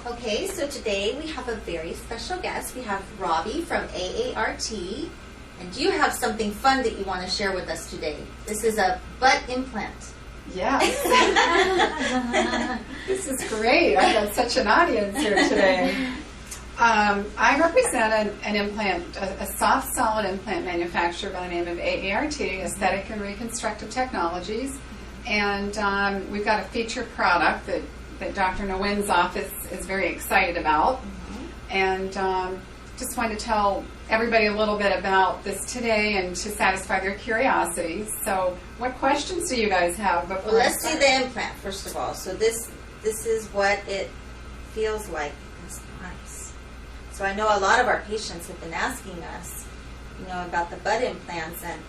Okay, so today we have a very special guest. We have Robbie from AART. And you have something fun that you want to share with us today. This is a butt implant. Yes. This is great. I've got such an audience here today. I represent an implant, a soft solid implant manufacturer by the name of AART, Aesthetic and Reconstructive Technologies. And we've got a featured product that Dr. Nguyen's office is very excited about. And just wanted to tell everybody a little bit about this today and to satisfy their curiosities. So what questions do you guys have? Well, let's see the implant first of all. So this is what it feels like. It's nice. So I know a lot of our patients have been asking us, about the butt implants, and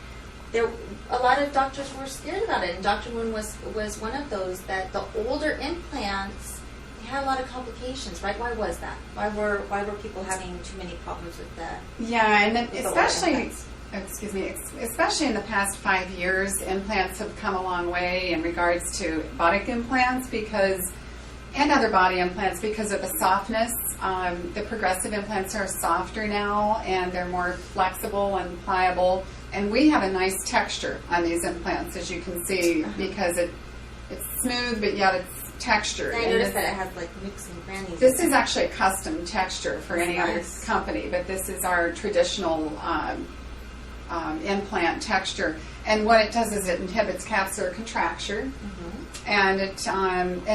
a lot of doctors were scared about it. And Dr. Nguyen was one of those that the older implants had a lot of complications, right? Why was that? Why were people having too many problems with the and then especially in the past 5 years, implants have come a long way in regards to buttock implants and other body implants because of the softness. The progressive implants are softer now and they're more flexible and pliable. And we have a nice texture on these implants, as you can see, because it's smooth, but yet it's texture. I noticed that it has like nooks and crannies. This is actually a custom texture for any other company, but this is our traditional implant texture. And what it does is it inhibits capsular contracture, and it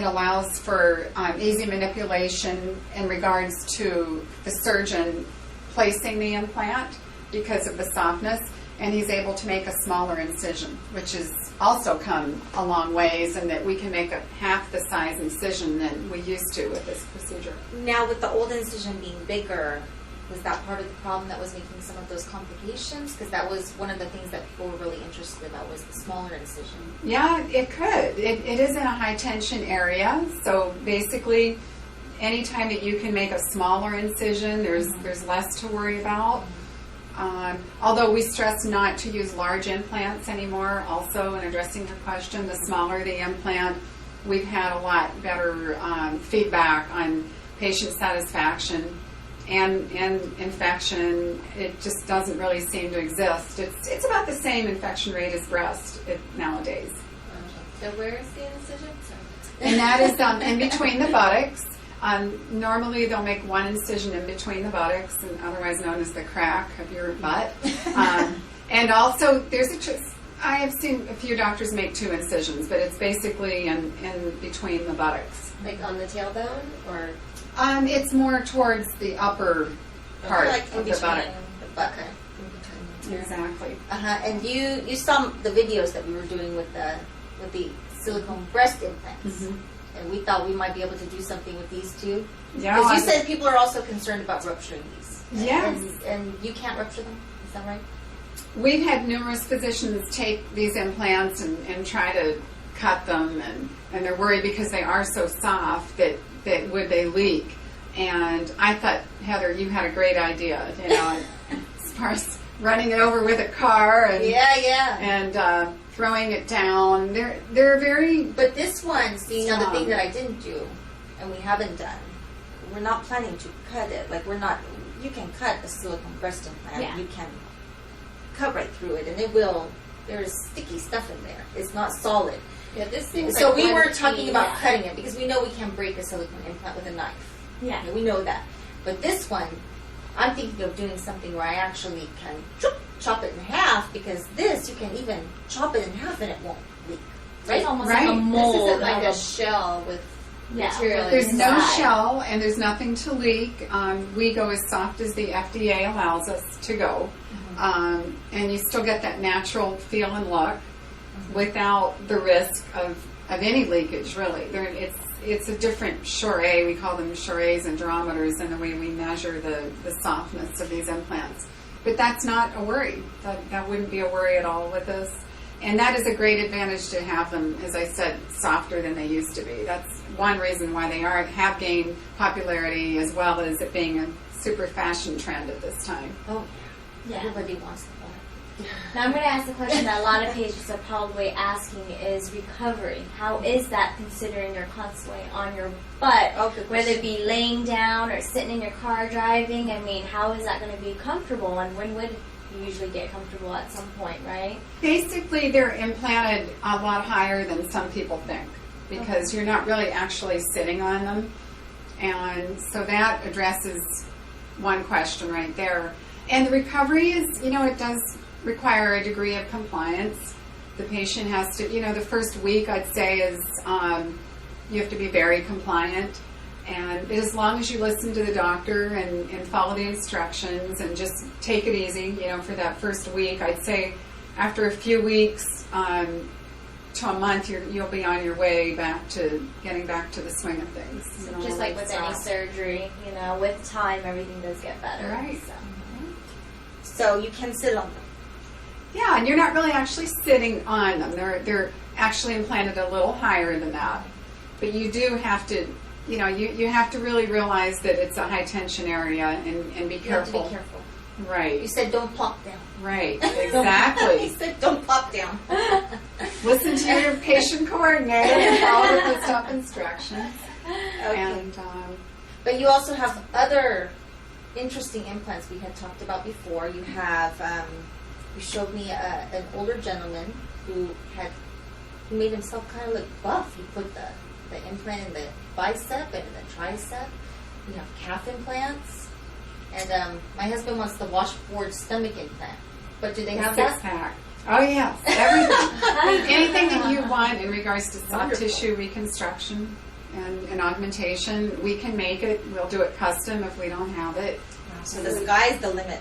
allows for easy manipulation in regards to the surgeon placing the implant because of the softness. And he's able to make a smaller incision, which has also come a long ways, and that we can make a half the size incision than we used to with this procedure. Now, with the old incision being bigger, was that part of the problem that was making some of those complications? Because that was one of the things that people were really interested about, was the smaller incision. Yeah, it could. It is in a high tension area, so basically anytime that you can make a smaller incision, there's less to worry about. Although we stress not to use large implants anymore, also in addressing your question, the smaller the implant, we've had a lot better feedback on patient satisfaction and infection. It just doesn't really seem to exist. It's about the same infection rate as breast nowadays. So where is the incision? And that is in between the buttocks. Normally they'll make one incision in between the buttocks, and otherwise known as the crack of your butt. And also I have seen a few doctors make 2 incisions, but it's basically in between the buttocks. Like on the tailbone, or? It's more towards the upper part of the buttock. Okay. Exactly. And you saw the videos that we were doing with the silicone breast implants. And we thought we might be able to do something with these too. Yeah. Because you said people are also concerned about rupturing these. Yes. And you can't rupture them? Is that right? We've had numerous physicians take these implants and try to cut them, and they're worried because they are so soft that would they leak. And I thought, Heather, you had a great idea, as far as running it over with a car and throwing it down. They're very. But this one, see, now the thing that I didn't do, and we haven't done, we're not planning to cut it. Like you can cut a silicone breast implant. Yeah. You can cut right through it, and there is sticky stuff in there. It's not solid. Yeah, this seems so like we one weren't talking key, about cutting it, because we know we can break a silicone implant with a knife. Yeah. We know that. But this one, I'm thinking of doing something where I actually can chop it in half, because this, you can even chop it in half and it won't leak. Right? It's almost Right. like a mold. This isn't like of a shell with material There's no inside. shell and there's nothing to leak. We go as soft as the FDA allows us to go. And you still get that natural feel and look without the risk of any leakage, really. It's a different Choré. We call them Chorés and durometers in the way we measure the softness of these implants. But that's not a worry. That wouldn't be a worry at all with this. And that is a great advantage to have them, as I said, softer than they used to be. That's one reason why they have gained popularity, as well as it being a super fashion trend at this time. Oh, Yeah. everybody wants the butt. Now I'm going to ask the question that a lot of patients are probably asking is recovery. How is that considering you're constantly on your butt, Oh, good whether question. it be laying down or sitting in your car driving? I mean, how is that going to be comfortable, and when would you usually get comfortable at some point, right? Basically, they're implanted a lot higher than some people think because you're not really actually sitting on them. And so that addresses one question right there. And the recovery is, it does require a degree of compliance. The patient has to, the first week I'd say is you have to be very compliant. And as long as you listen to the doctor and follow the instructions and just take it easy, for that first week, I'd say after a few weeks to a month, you'll be on your way back to getting back to the swing of things. You don't Just wanna like with stop. any surgery, with time, everything does get better. Right. So. So you can sit on them. Yeah, and you're not really actually sitting on them. They're actually implanted a little higher than that. But you do have to, you have to really realize that it's a high tension area and be You have to careful. be careful. Right. You said don't plop down. Right. You Exactly. said don't plop down. Listen to your patient coordinator and follow the post-op instructions. Okay. And But you also have other interesting implants we had talked about before. You have, you showed me an older gentleman who made himself kind of look buff. He put the implant in the bicep and in the tricep. You have calf implants. And my husband wants the washboard stomach implant. But do they have that? six-pack. Oh, yes. Everything. Anything that you want in regards to soft Wonderful. tissue reconstruction and augmentation, we can make it. We'll do it custom if we don't have it. So the sky's the limit.